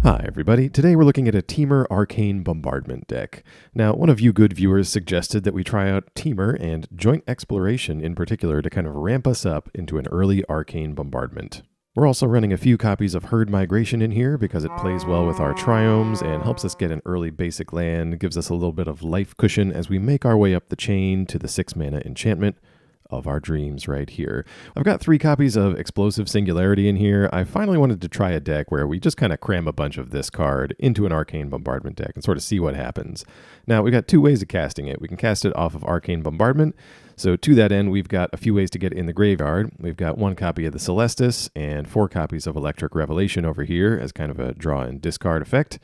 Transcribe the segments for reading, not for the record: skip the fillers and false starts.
Hi everybody, today we're looking at a Temur Arcane Bombardment deck. Now, one of you good viewers suggested that we try out Temur and Joint Exploration in particular to kind of ramp us up into an early Arcane Bombardment. We're also running a few copies of Herd Migration in here because it plays well with our triomes and helps us get an early basic land, gives us a little bit of life cushion as we make our way up the chain to the 6-mana enchantment of our dreams right here. I've got 3 copies of Explosive Singularity in here. I finally wanted to try a deck where we just kind of cram a bunch of this card into an Arcane Bombardment deck and sort of see what happens. Now, we've got 2 ways of casting it. We can cast it off of Arcane Bombardment. So to that end, we've got a few ways to get in the graveyard. We've got 1 copy of the Celestus and 4 copies of Electric Revelation over here as kind of a draw and discard effect.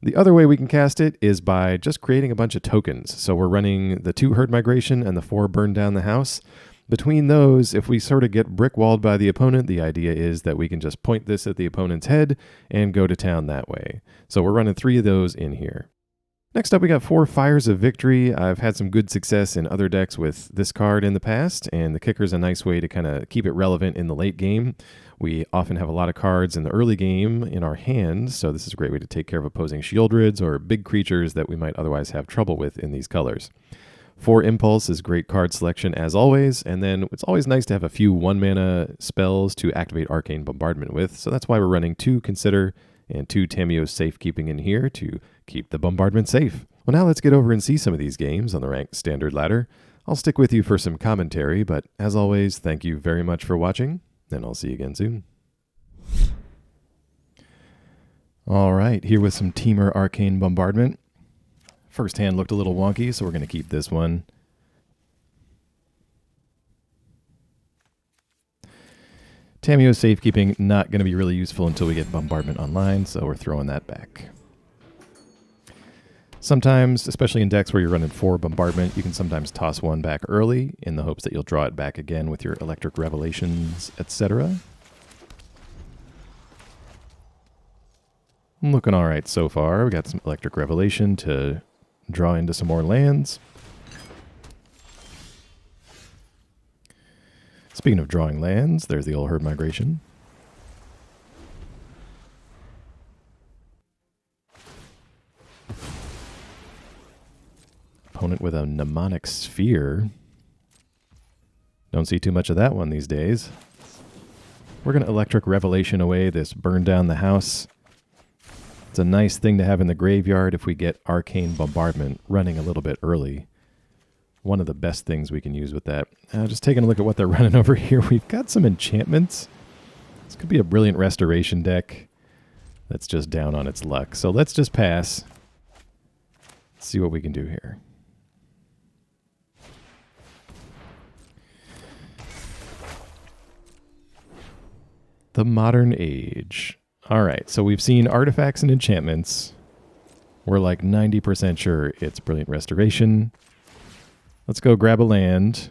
The other way we can cast it is by just creating a bunch of tokens. So we're running the 2 Herd Migration and the 4 Burn Down the House. Between those, if we sort of get brick-walled by the opponent, the idea is that we can just point this at the opponent's head and go to town that way. So we're running 3 of those in here. Next up, we got 4 Fires of Victory. I've had some good success in other decks with this card in the past, and the Kicker's a nice way to kind of keep it relevant in the late game. We often have a lot of cards in the early game in our hand, so this is a great way to take care of opposing Shieldrids or big creatures that we might otherwise have trouble with in these colors. 4 Impulse is great card selection as always, and then it's always nice to have a few 1-mana spells to activate Arcane Bombardment with, so that's why we're running 2 Consider and 2 Tamiyo Safekeeping in here to keep the bombardment safe. Well, now let's get over and see some of these games on the ranked standard ladder. I'll stick with you for some commentary, but as always, thank you very much for watching, and I'll see you again soon. All right, here with some Temur Arcane Bombardment. First hand looked a little wonky, so we're going to keep this one. Tamiyo Safekeeping, not going to be really useful until we get Bombardment online, so we're throwing that back. Sometimes, especially in decks where you're running 4 Bombardment, you can sometimes toss 1 back early in the hopes that you'll draw it back again with your Electric Revelations, etc. Looking all right so far. We got some Electric Revelation to draw into some more lands. Speaking of drawing lands, there's the old Herd Migration. Opponent with a Mnemonic Sphere. Don't see too much of that one these days. We're going to Electric Revelation away this Burn Down the House. It's a nice thing to have in the graveyard if we get Arcane Bombardment running a little bit early. One of the best things we can use with that. Just taking a look at what they're running over here. We've got some enchantments. This could be a Brilliant Restoration deck that's just down on its luck. So let's just pass. Let's see what we can do here. The Modern Age. All right, so we've seen artifacts and enchantments. We're like 90% sure it's Brilliant Restoration. Let's go grab a land.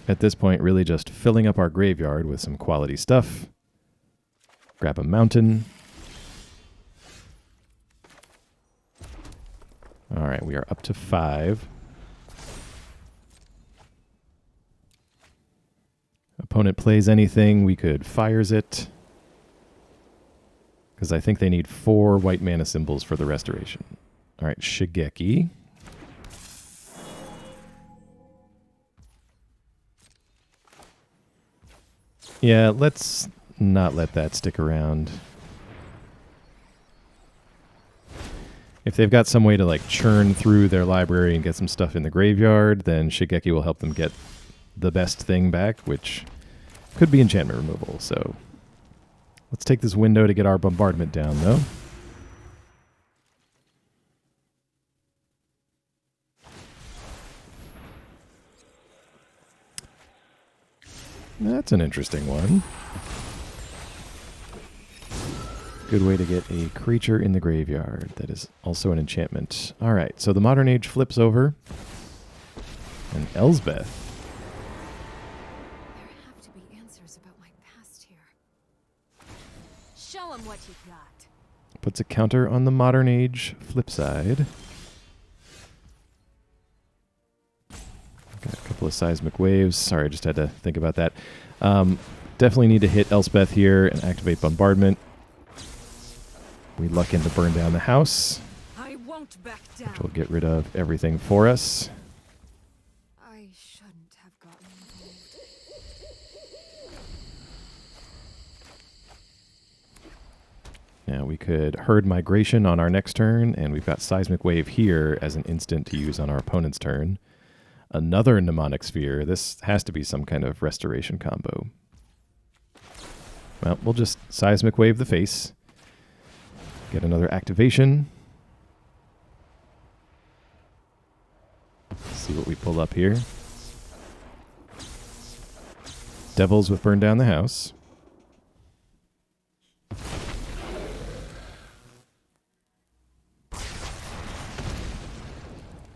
At this point, really just filling up our graveyard with some quality stuff. Grab a mountain. All right, we are up to 5. Opponent plays anything, we could fires it. Because I think they need 4 white mana symbols for the restoration. All right, Shigeki. Yeah, let's not let that stick around. If they've got some way to like churn through their library and get some stuff in the graveyard, then Shigeki will help them get the best thing back, which could be enchantment removal. So let's take this window to get our bombardment down, though. That's an interesting one. Good way to get a creature in the graveyard that is also an enchantment. All right, so the Modern Age flips over. And Elsbeth. Show him what you got. Puts a counter on the Modern Age flip side. Got a couple of Seismic Waves. Sorry, I just had to think about that. Definitely need to hit Elspeth here and activate Bombardment. We luck in to burn down the house, I won't back down. which will get rid of everything for us. I shouldn't have gotten involved. Now we could Herd Migration on our next turn, and we've got Seismic Wave here as an instant to use on our opponent's turn. Another Mnemonic Sphere. This has to be some kind of restoration combo. Well, we'll just Seismic Wave the face. Get another activation. See what we pull up here. Devils with Burn Down the House.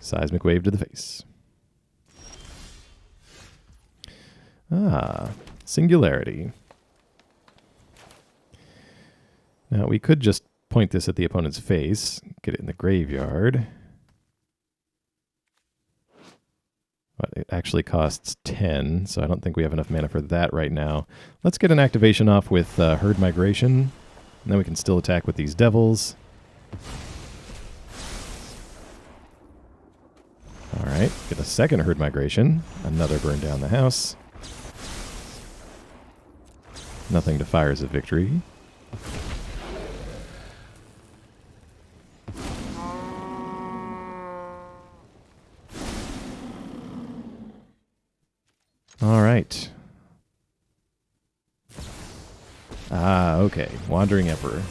Seismic Wave to the face. Ah, Singularity. Now we could just point this at the opponent's face, get it in the graveyard. But it actually costs 10, so I don't think we have enough mana for that right now. Let's get an activation off with Herd Migration, and then we can still attack with these devils. All right, get a second Herd Migration, another Burn Down the House. Nothing to Fires of Victory. All right. Ah, okay. Wandering Emperor.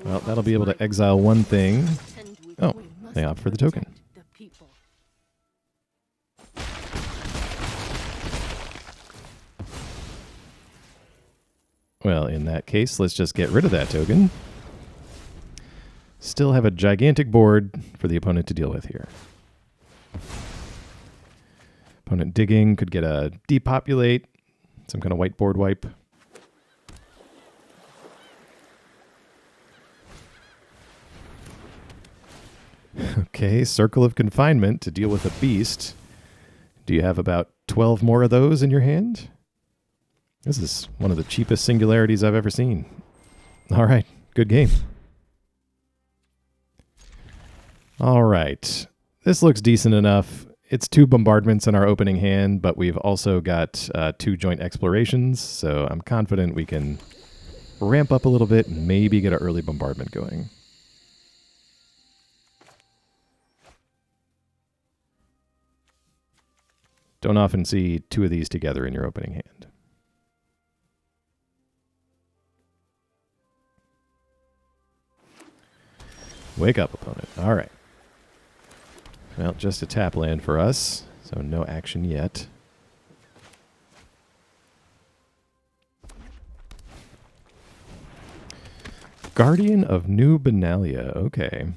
Well, that'll be able to exile one thing. Oh, they opt for the token. Well, in that case, let's just get rid of that token. Still have a gigantic board for the opponent to deal with here. Opponent digging, could get a depopulate, some kind of whiteboard wipe. Okay, Circle of Confinement to deal with a beast. Do you have about 12 more of those in your hand? This is one of the cheapest singularities I've ever seen. All right, good game. All right, this looks decent enough. It's 2 bombardments in our opening hand, but we've also got 2 joint explorations, so I'm confident we can ramp up a little bit and maybe get an early bombardment going. Don't often see 2 of these together in your opening hand. Wake up, opponent. All right. Well, just a tap land for us, so no action yet. Guardian of New Benalia. Okay.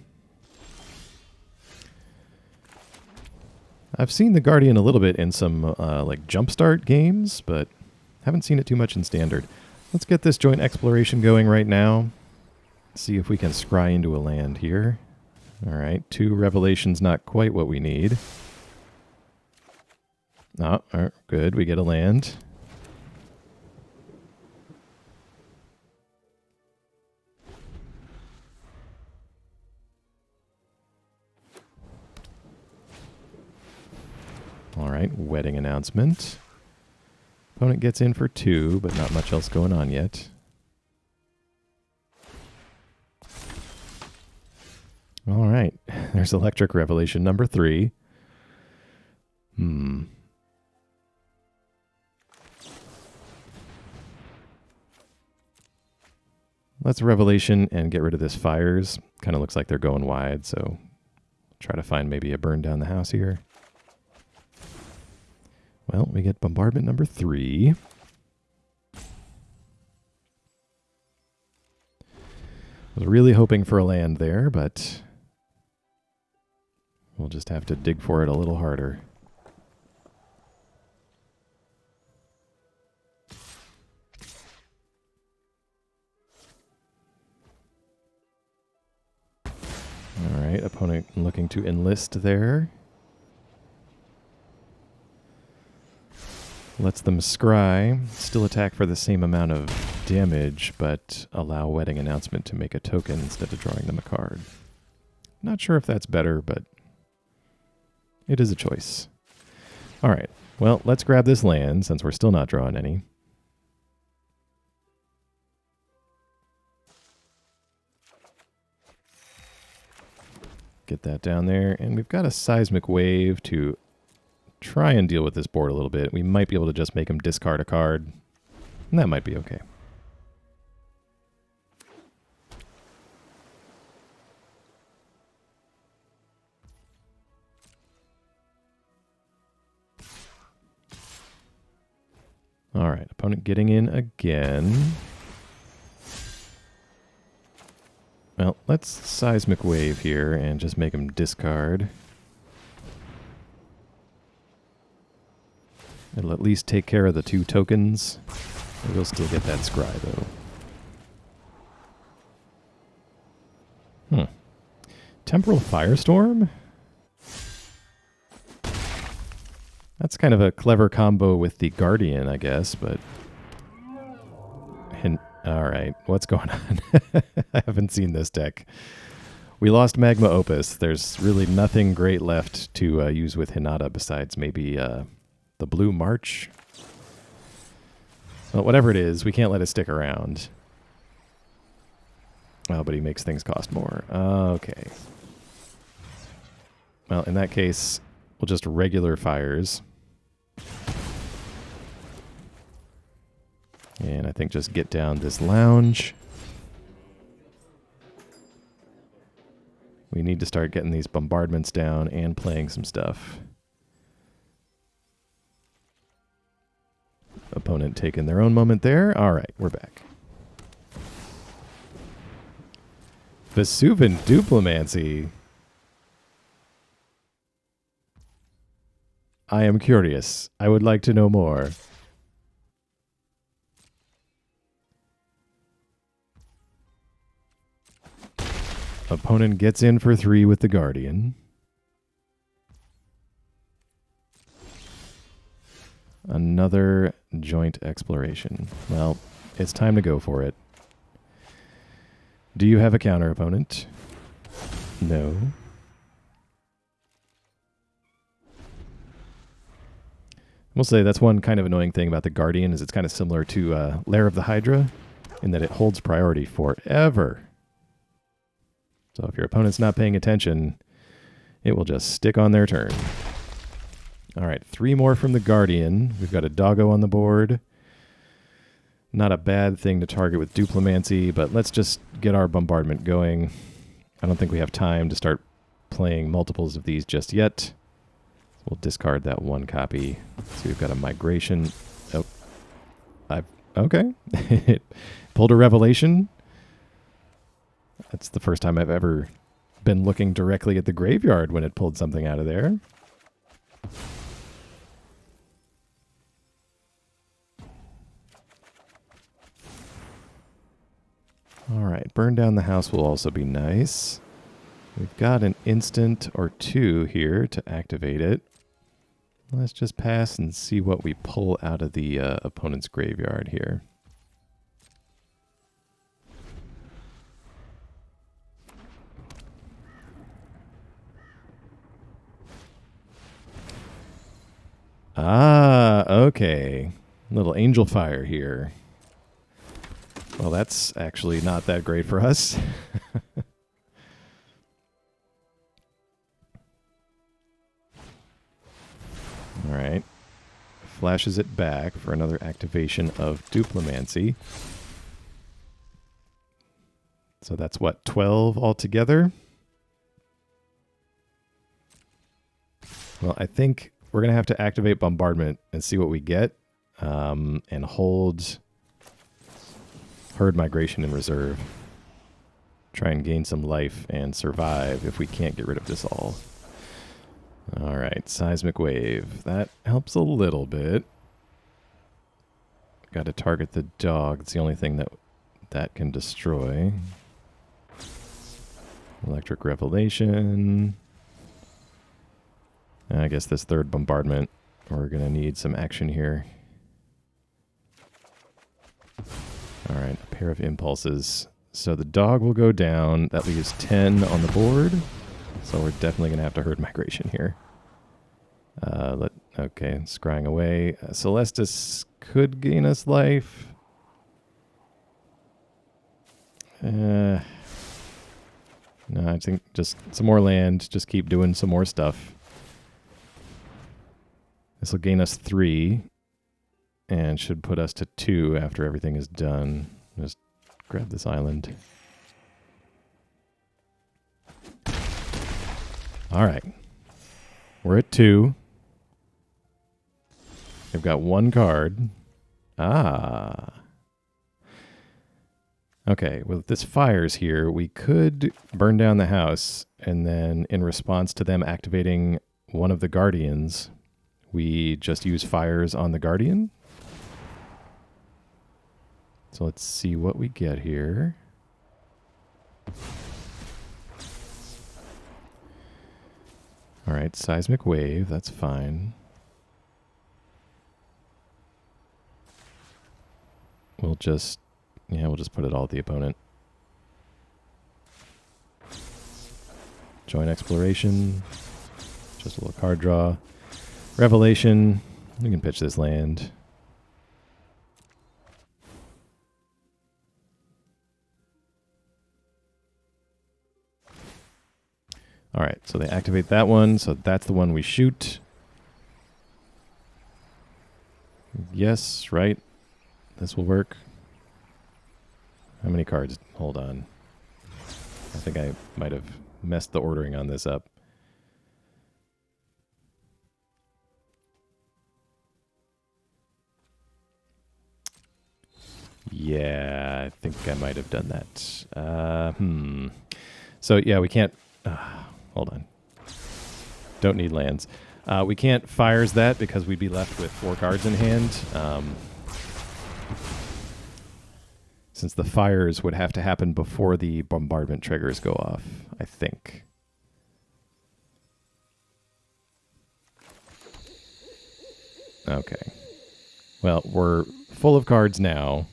I've seen the Guardian a little bit in some like Jumpstart games, but haven't seen it too much in Standard. Let's get this joint exploration going right now. See if we can scry into a land here. All right, 2 revelations, not quite what we need. Oh, good, we get a land. All right, wedding announcement. Opponent gets in for 2, but not much else going on yet. All right, there's Electric Revelation number 3. Let's Revelation and get rid of this Fires. Kind of looks like they're going wide, so try to find maybe a Burn Down the House here. Well, we get Bombardment number 3. I was really hoping for a land there, but we'll just have to dig for it a little harder. All right, opponent looking to enlist there. Lets them scry, still attack for the same amount of damage, but allow Wedding Announcement to make a token instead of drawing them a card. Not sure if that's better, but it is a choice. All right, well, let's grab this land since we're still not drawing any. Get that down there, and we've got a Seismic Wave to try and deal with this board a little bit. We might be able to just make him discard a card, and that might be okay. All right, opponent getting in again. Well, let's Seismic Wave here and just make him discard. It'll at least take care of the 2 tokens. We'll still get that scry, though. Temporal Firestorm? That's kind of a clever combo with the Guardian, I guess, but... Alright, what's going on? I haven't seen this deck. We lost Magma Opus. There's really nothing great left to use with Hinata besides maybe... the Blue March? Well, whatever it is, we can't let it stick around. Oh, but he makes things cost more. Okay. Well, in that case, we'll just regular fires. And I think just get down this lounge. We need to start getting these bombardments down and playing some stuff. Opponent taking their own moment there. All right, we're back. Vesuvan Duplimancy. I am curious. I would like to know more. Opponent gets in for 3 with the Guardian. Another joint exploration. Well, it's time to go for it. Do you have a counter, opponent? No. We'll say that's one kind of annoying thing about the Guardian is it's kind of similar to Lair of the Hydra in that it holds priority forever. So if your opponent's not paying attention, it will just stick on their turn. All right, 3 more from the Guardian. We've got a doggo on the board. Not a bad thing to target with Duplimancy, but let's just get our bombardment going. I don't think we have time to start playing multiples of these just yet. We'll discard that 1 copy. So we've got a migration. Oh, okay. It pulled a revelation. That's the first time I've ever been looking directly at the graveyard when it pulled something out of there. All right, burn down the house will also be nice. We've got an instant or 2 here to activate it. Let's just pass and see what we pull out of the opponent's graveyard here. Ah, okay. Little angel fire here. Well, that's actually not that great for us. All right. Flashes it back for another activation of Duplimancy. So that's what, 12 altogether? Well, I think we're going to have to activate Bombardment and see what we get. And hold Herd Migration in reserve. Try and gain some life and survive if we can't get rid of this all. All right, Seismic Wave. That helps a little bit. Got to target the dog. It's the only thing that can destroy. Electric Revelation. I guess this 3rd bombardment, we're going to need some action here. All right, a pair of impulses. So the dog will go down. That leaves 10 on the board. So we're definitely going to have to herd migration here. Okay, scrying away. Celestus could gain us life. No, I think just some more land. Just keep doing some more stuff. This will gain us 3. And should put us to 2 after everything is done. Just grab this island. All right. We're at 2. They've got 1 card. Ah. Okay, well, if this fires here, we could burn down the house, and then in response to them activating one of the guardians, we just use fires on the guardian. So let's see what we get here. All right, Seismic Wave, that's fine. We'll just put it all at the opponent. Join Exploration. Just a little card draw. Revelation. We can pitch this land. All right, so they activate that one, so that's the one we shoot. Yes, right. This will work. How many cards? Hold on. I think I might have messed the ordering on this up. Yeah, I think I might have done that. So, yeah, we can't... hold on. Don't need lands. We can't fires that because we'd be left with 4 cards in hand. Since the fires would have to happen before the bombardment triggers go off, I think. Okay. Well, we're full of cards now.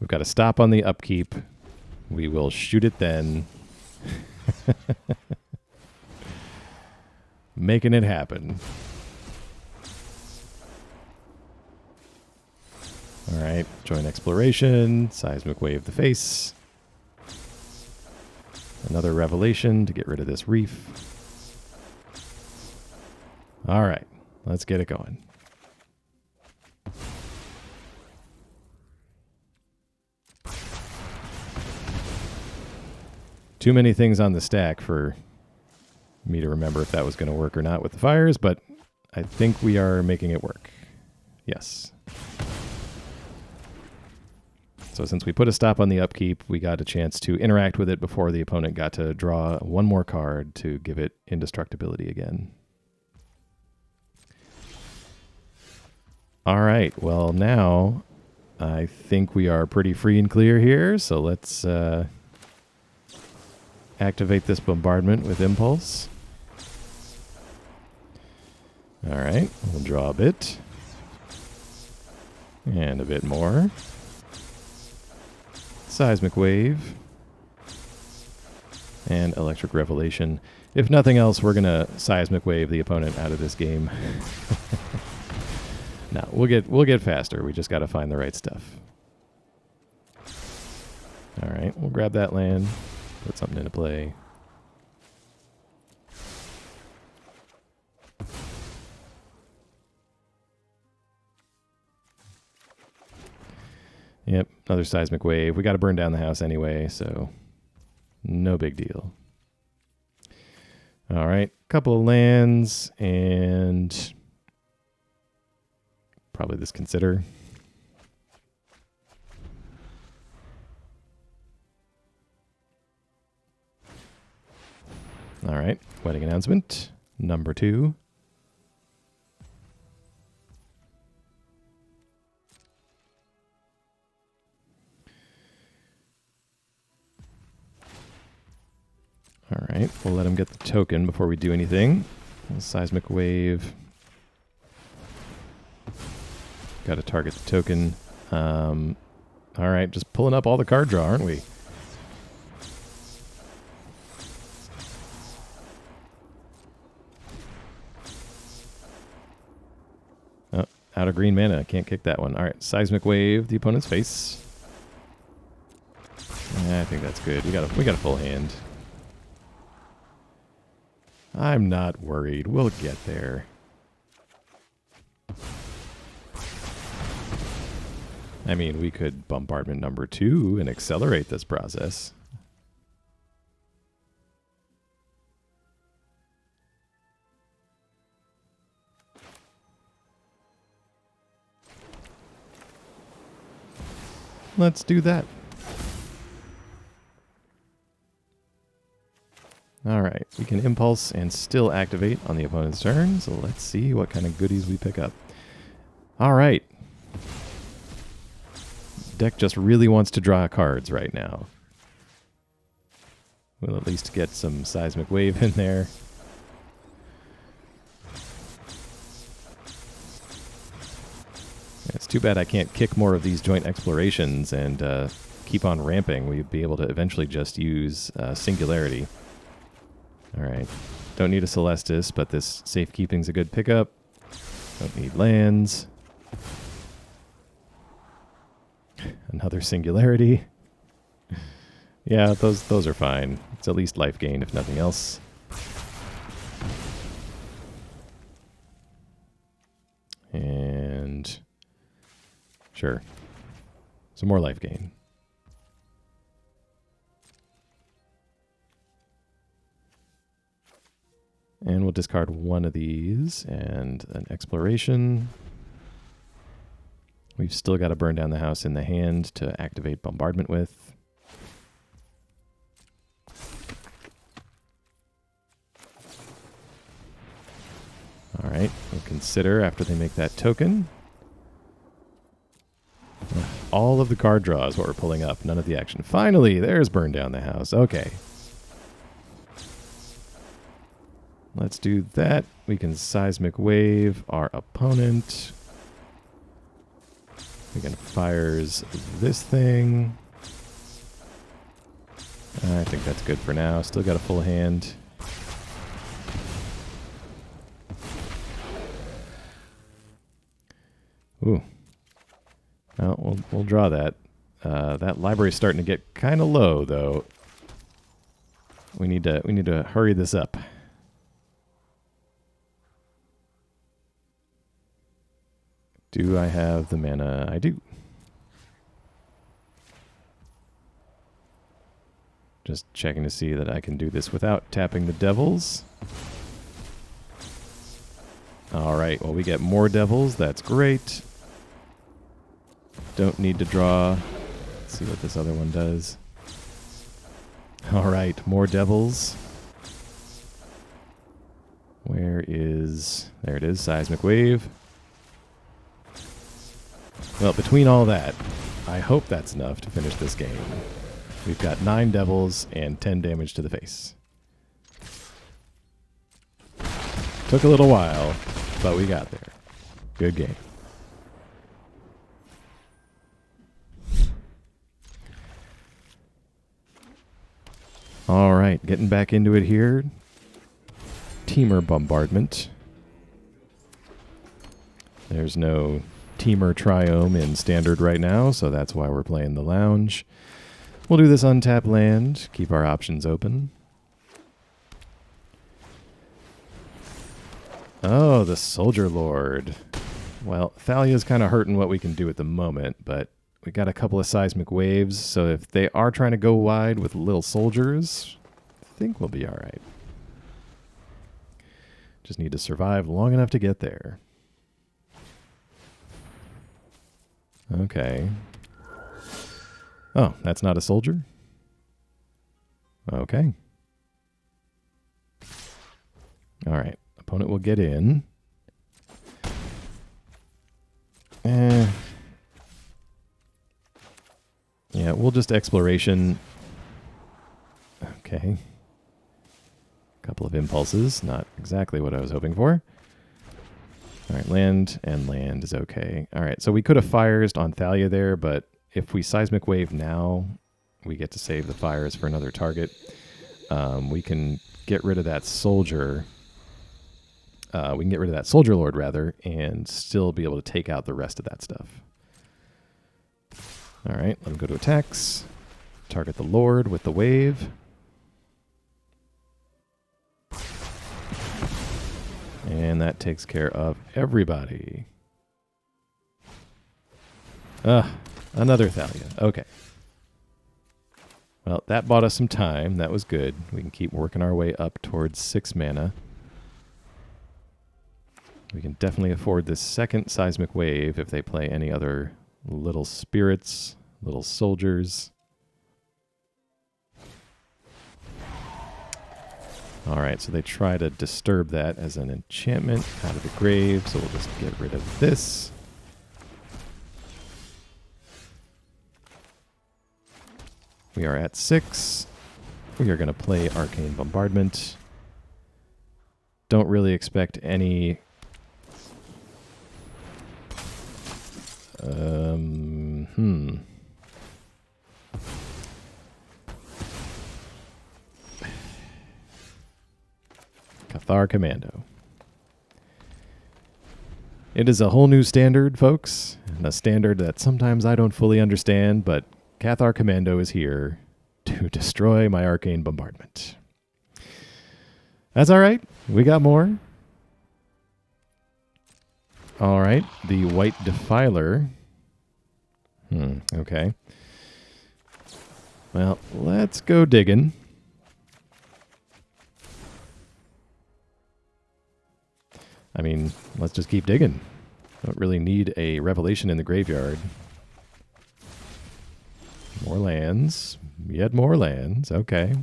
We've got to stop on the upkeep. We will shoot it then. Making it happen. All right, join Exploration, Seismic Wave the face. Another Revelation to get rid of this reef. All right, let's get it going. Too many things on the stack for me to remember if that was going to work or not with the fires, but I think we are making it work. Yes. So since we put a stop on the upkeep, we got a chance to interact with it before the opponent got to draw 1 more card to give it indestructibility again. All right, well now I think we are pretty free and clear here, so let's activate this bombardment with Impulse. All right, we'll draw a bit. And a bit more. Seismic Wave. And Electric Revelation. If nothing else, we're going to Seismic Wave the opponent out of this game. No, we'll get faster. We just got to find the right stuff. All right, we'll grab that land. Put something into play. Yep, another Seismic Wave. We got to burn down the house anyway, so no big deal. All right, couple of lands and probably this Consider. All right, wedding announcement number 2. All right, we'll let him get the token before we do anything. Seismic Wave. Got to target the token. All right, just pulling up all the card draw, aren't we? Oh, out of green mana. Can't kick that one. All right, Seismic Wave, the opponent's face. I think that's good. We got a full hand. I'm not worried. We'll get there. I mean, we could bombardment number 2 and accelerate this process. Let's do that. All right, we can impulse and still activate on the opponent's turn, so let's see what kind of goodies we pick up. All right. Deck just really wants to draw cards right now. We'll at least get some Seismic Wave in there. It's too bad I can't kick more of these joint explorations and keep on ramping. We'd be able to eventually just use Singularity. Alright. Don't need a Celestus, but this Safekeeping's a good pickup. Don't need lands. Another Singularity. Yeah, those are fine. It's at least life gain, if nothing else. And sure. Some more life gain. And we'll discard one of these and an exploration. We've still got to burn down the house in the hand to activate bombardment with. All right, we'll consider after they make that token. All of the card draws, what we're pulling up, none of the action. Finally, there's burn down the house. Okay. Let's do that. We can Seismic Wave our opponent. We can fires this thing. I think that's good for now. Still got a full hand. Ooh. Well, we'll draw that. That library's starting to get kind of low, though. We need to hurry this up. Do I have the mana? I do. Just checking to see that I can do this without tapping the devils. All right, well, we get more devils. That's great. Don't need to draw. Let's see what this other one does. All right, more devils. Where is... There it is, Seismic Wave. Well, between all that, I hope that's enough to finish this game. We've got 9 devils and 10 damage to the face. Took a little while, but we got there. Good game. All right, getting back into it here. Temur Bombardment. There's no Temur Triome in Standard right now, so that's why we're playing the Lounge. We'll do this untapped land, keep our options open. Oh, the Soldier Lord. Well, Thalia's kind of hurting what we can do at the moment, but we got a couple of Seismic Waves, so if they are trying to go wide with little soldiers, I think we'll be all right. Just need to survive long enough to get there. Okay. Oh, that's not a soldier? Okay. All right. Opponent will get in. Yeah, we'll just exploration. Okay. Couple of impulses. Not exactly what I was hoping for. All right, land and land is okay. All right, so we could have fires on Thalia there, but if we Seismic Wave now, we get to save the fires for another target. We can get rid of that soldier. We can get rid of that soldier lord, rather, and still be able to take out the rest of that stuff. All right, let him go to attacks. Target the lord with the wave. And that takes care of everybody. Another Thalia. Okay. Well, that bought us some time. That was good. We can keep working our way up towards 6 mana. We can definitely afford this second Seismic Wave if they play any other little spirits, little soldiers. All right, so they try to disturb that as an enchantment out of the grave, so we'll just get rid of this. We are at 6. We are going to play Arcane Bombardment. Don't really expect any... Cathar Commando. It is a whole new standard, folks, and a standard that sometimes I don't fully understand, but Cathar Commando is here to destroy my Arcane Bombardment. That's all right. We got more. All right. The White Defiler. Okay. Well, let's go digging. I mean, let's just keep digging. Don't really need a revelation in the graveyard. More lands. Yet more lands. Okay.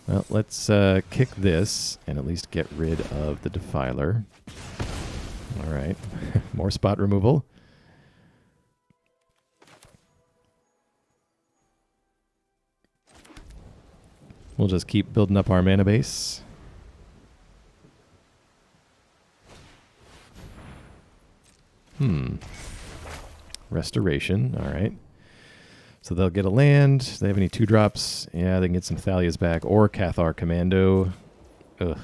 Well, let's kick this and at least get rid of the Defiler. All right. More spot removal. We'll just keep building up our mana base. Restoration. All right. So they'll get a land. Do they have any 2-drops? Yeah, they can get some Thalias back or Cathar Commando. Ugh.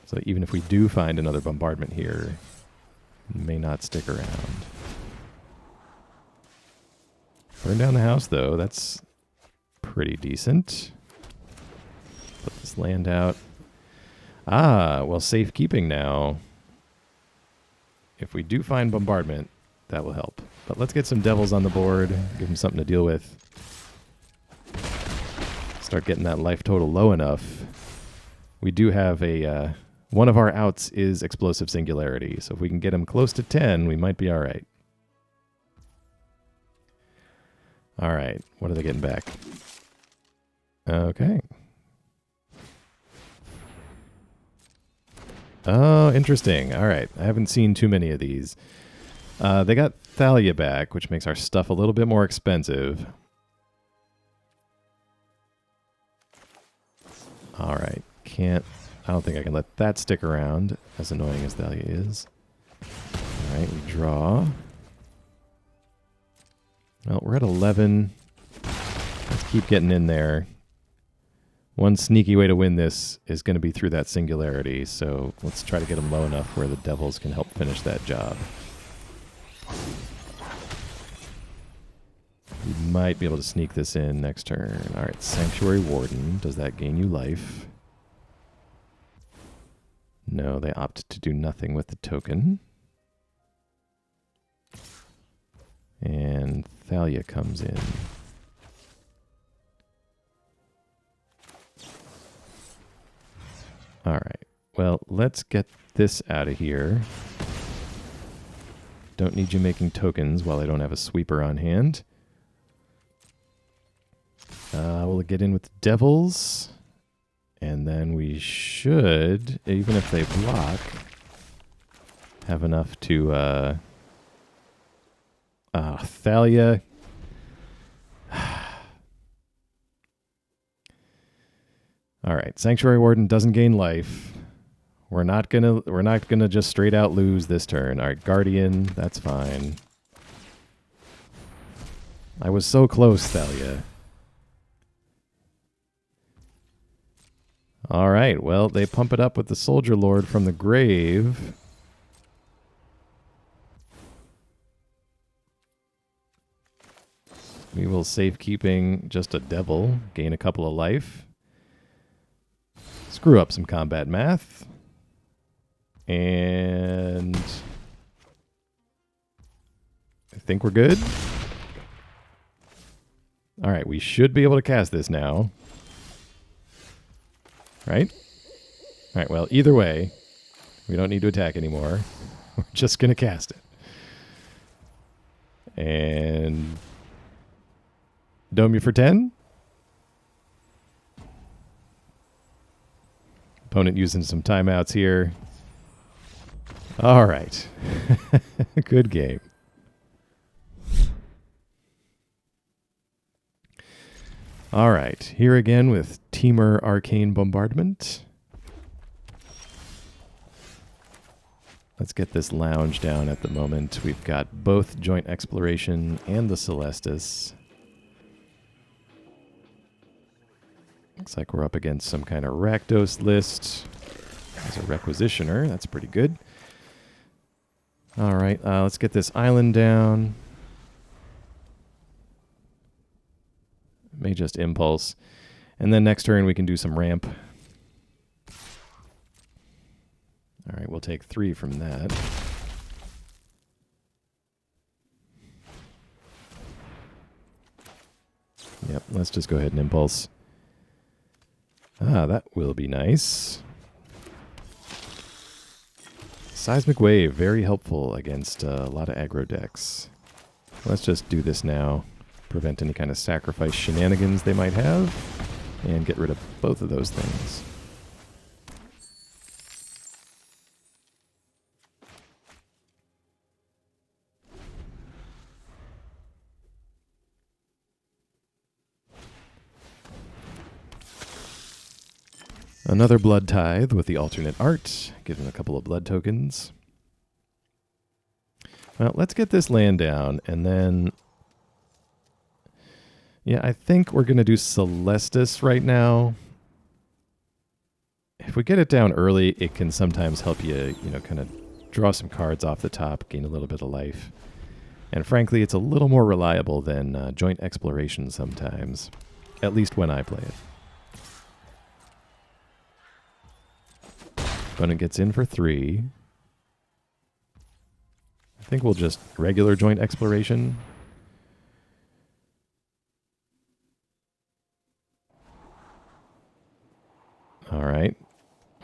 So even if we do find another bombardment here, it may not stick around. Burn down the house, though. That's pretty decent. Put this land out. Well, safekeeping now. If we do find bombardment, that will help. But let's get some devils on the board, give them something to deal with. Start getting that life total low enough. We do have a... one of our outs is Explosive Singularity, so if we can get him close to 10, we might be all right. All right, what are they getting back? Okay. Oh, interesting. All right, I haven't seen too many of these. They got Thalia back, which makes our stuff a little bit more expensive. All right, I don't think I can let that stick around, as annoying as Thalia is. All right, we draw. Well, we're at 11. Let's keep getting in there. One sneaky way to win this is going to be through that Singularity, so let's try to get them low enough where the Devils can help finish that job. We might be able to sneak this in next turn. All right, Sanctuary Warden. Does that gain you life? No, they opt to do nothing with the token. And Thalia comes in. All right. Well, let's get this out of here. Don't need you making tokens while I don't have a sweeper on hand. We'll get in with the Devils. And then we should, even if they block, have enough to... Thalia. All right. Sanctuary Warden doesn't gain life. We're not gonna just straight out lose this turn. All right, Guardian, that's fine. I was so close, Thalia. All right, well, they pump it up with the Soldier Lord from the grave. We will Safekeeping just a devil, gain a couple of life. Screw up some combat math. And I think we're good. All right, we should be able to cast this now. Right? All right, well, either way, we don't need to attack anymore. We're just going to cast it. And dome you for 10. Opponent using some timeouts here. All right. Good game. All right. Here again with Temur Arcane Bombardment. Let's get this lounge down at the moment. We've got both Joint Exploration and the Celestus. Looks like we're up against some kind of Rakdos list. There's a Requisitioner. That's pretty good. All right, let's get this island down. May just Impulse. And then next turn we can do some ramp. All right, we'll take 3 from that. Yep, let's just go ahead and Impulse. Ah, that will be nice. Seismic Wave, very helpful against a lot of aggro decks. Let's just do this now. Prevent any kind of sacrifice shenanigans they might have. And get rid of both of those things. Another Blood Tithe with the alternate art. Give him a couple of blood tokens. Well, let's get this land down, and then... Yeah, I think we're going to do Celestus right now. If we get it down early, it can sometimes help you, kind of draw some cards off the top, gain a little bit of life. And frankly, it's a little more reliable than Joint Exploration sometimes. At least when I play it. Opponent gets in for 3. I think we'll just regular Joint Exploration. All right.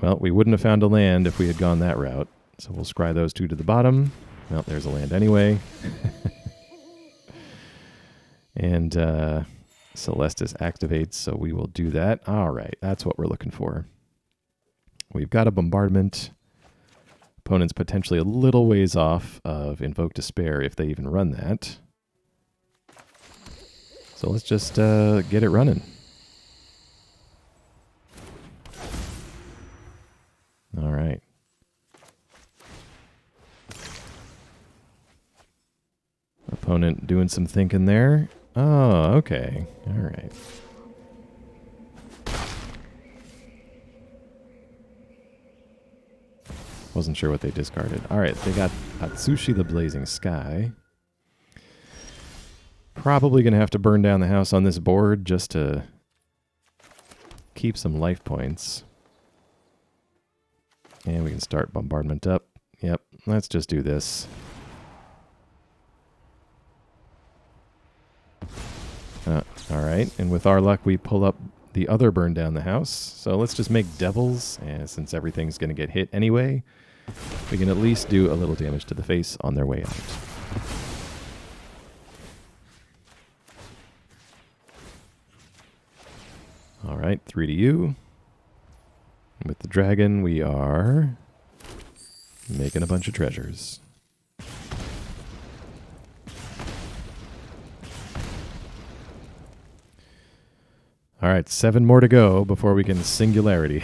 Well, we wouldn't have found a land if we had gone that route. So we'll scry those 2 to the bottom. Well, there's a land anyway. And Celestus activates, so we will do that. All right, that's what we're looking for. We've got a Bombardment. Opponent's potentially a little ways off of Invoke Despair if they even run that. So let's just get it running. All right. Opponent doing some thinking there. Oh, okay. All right. Wasn't sure what they discarded. All right, they got Atsushi the Blazing Sky. Probably going to have to burn down the house on this board just to keep some life points. And we can start Bombardment up. Yep, let's just do this. All right, and with our luck, we pull up the other burn down the house. So let's just make devils, and since everything's going to get hit anyway, we can at least do a little damage to the face on their way out. All right, 3 to you. With the dragon, we are making a bunch of treasures. All right, 7 more to go before we can Singularity.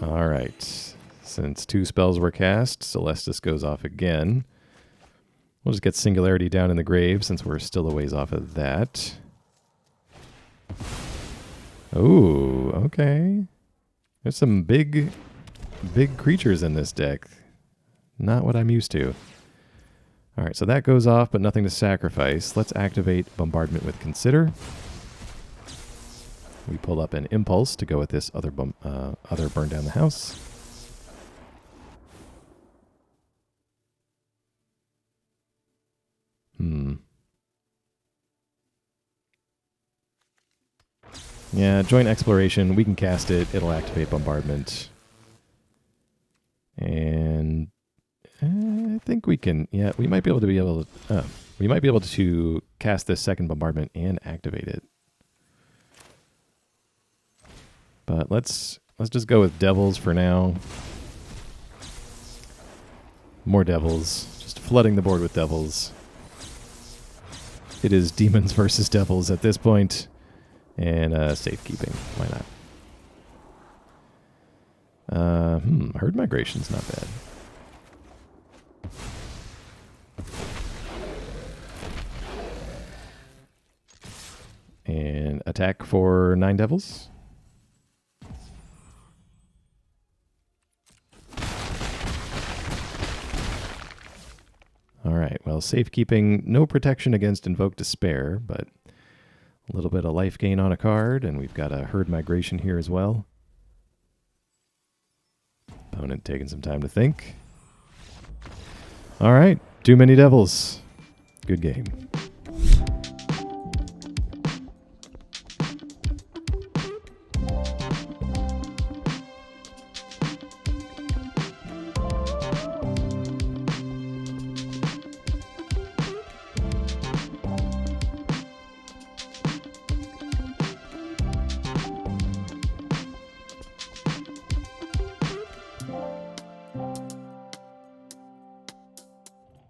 All right. Since 2 spells were cast, Celestus goes off again. We'll just get Singularity down in the grave since we're still a ways off of that. Oh, okay. There's some big creatures in this deck. Not what I'm used to. All right, so that goes off, but nothing to sacrifice. Let's activate Bombardment with Consider. We pull up an Impulse to go with this other burn down the house. Yeah, Joint Exploration. We can cast it. It'll activate Bombardment. And I think we can. Yeah, we might be able to cast this second Bombardment and activate it. But let's just go with Devils for now. More Devils. Just flooding the board with Devils. It is Demons versus Devils at this point. And Safekeeping. Why not? Herd Migration's not bad. And attack for 9 Devils. All right, well, Safekeeping, no protection against Invoke Despair, but a little bit of life gain on a card, and we've got a Herd Migration here as well. Opponent taking some time to think. All right, too many Devils. Good game.